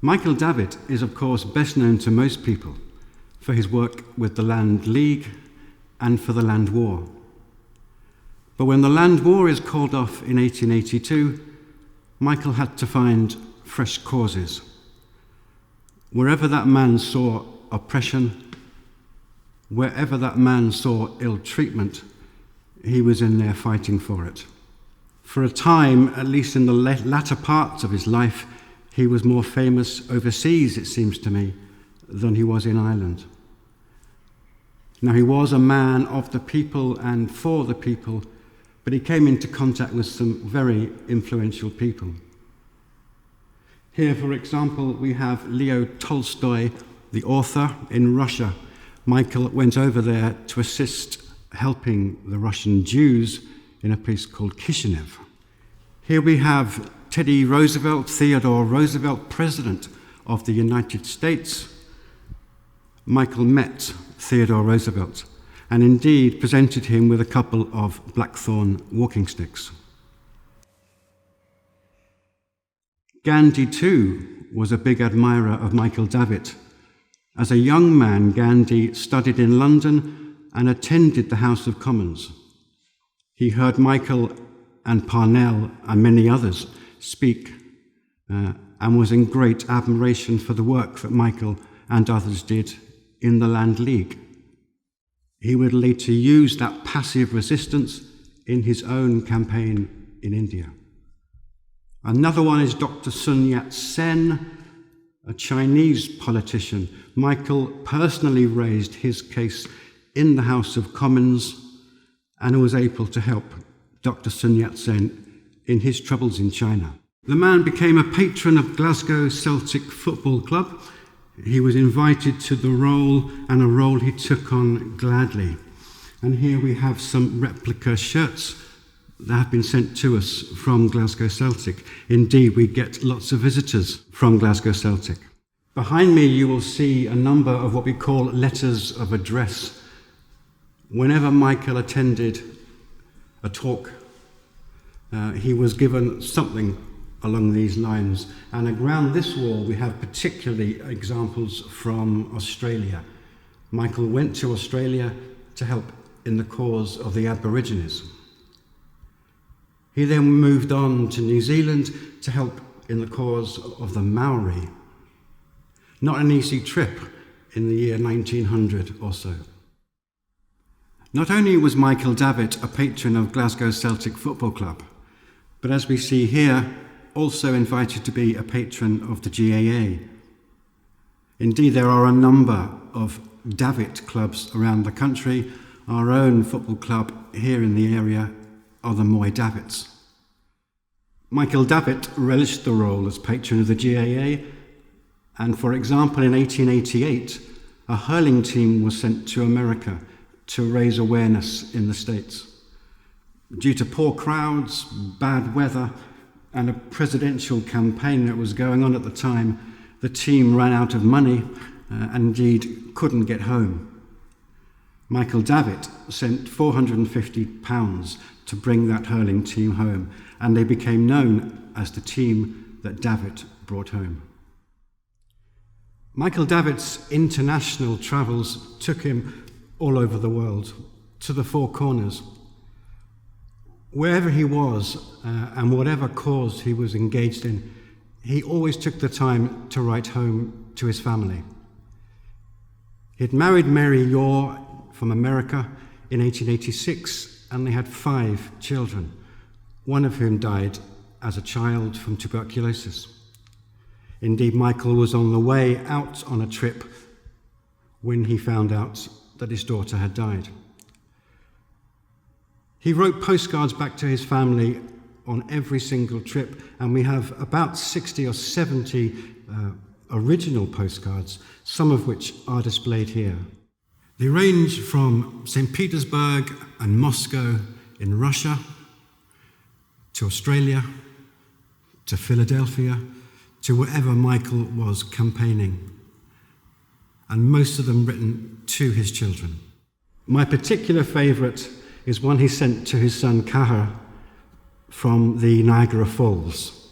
Michael Davitt is, of course, best known to most people for his work with the Land League and for the Land War. But when the Land War is called off in 1882, Michael had to find fresh causes. Wherever that man saw oppression, wherever that man saw ill treatment, he was in there fighting for it. For a time, at least in the latter parts of his life, he was more famous overseas, it seems to me, than he was in Ireland. Now, he was a man of the people and for the people, but he came into contact with some very influential people. Here, for example, we have Leo Tolstoy, the author, in Russia. Michael went over there to assist helping the Russian Jews in a place called Kishinev. Here we have Teddy Roosevelt, Theodore Roosevelt, President of the United States. Michael met Theodore Roosevelt and indeed presented him with a couple of blackthorn walking sticks. Gandhi, too, was a big admirer of Michael Davitt. As a young man, Gandhi studied in London and attended the House of Commons. He heard Michael and Parnell and many others speak and was in great admiration for the work that Michael and others did in the Land League. He would later use that passive resistance in his own campaign in India. Another one is Dr. Sun Yat-sen, a Chinese politician. Michael personally raised his case in the House of Commons and was able to help Dr. Sun Yat-sen in his troubles in China. The man became a patron of Glasgow Celtic Football Club. He was invited to the role, and a role he took on gladly. And here we have some replica shirts that have been sent to us from Glasgow Celtic. Indeed, we get lots of visitors from Glasgow Celtic. Behind me, you will see a number of what we call letters of address. Whenever Michael attended a talk, he was given something along these lines. And around this wall, we have particularly examples from Australia. Michael went to Australia to help in the cause of the Aborigines. He then moved on to New Zealand to help in the cause of the Maori. Not an easy trip in the year 1900 or so. Not only was Michael Davitt a patron of Glasgow Celtic Football Club, but as we see here, also invited to be a patron of the GAA. Indeed, there are a number of Davitt clubs around the country. Our own football club here in the area are the Moy Davitts. Michael Davitt relished the role as patron of the GAA, and for example, in 1888, a hurling team was sent to America to raise awareness in the States. Due to poor crowds, bad weather, and a presidential campaign that was going on at the time, the team ran out of money and indeed couldn't get home. Michael Davitt sent £450 to bring that hurling team home, and they became known as the team that Davitt brought home. Michael Davitt's international travels took him all over the world, to the Four Corners. Wherever he was and whatever cause he was engaged in, he always took the time to write home to his family. He'd married Mary Yore from America in 1886, and they had 5 children, one of whom died as a child from tuberculosis. Indeed, Michael was on the way out on a trip when he found out that his daughter had died. He wrote postcards back to his family on every single trip, and we have about 60 or 70 original postcards, some of which are displayed here. They range from St. Petersburg and Moscow in Russia, to Australia, to Philadelphia, to wherever Michael was campaigning, and most of them written to his children. My particular favourite is one he sent to his son Kahar from the Niagara Falls.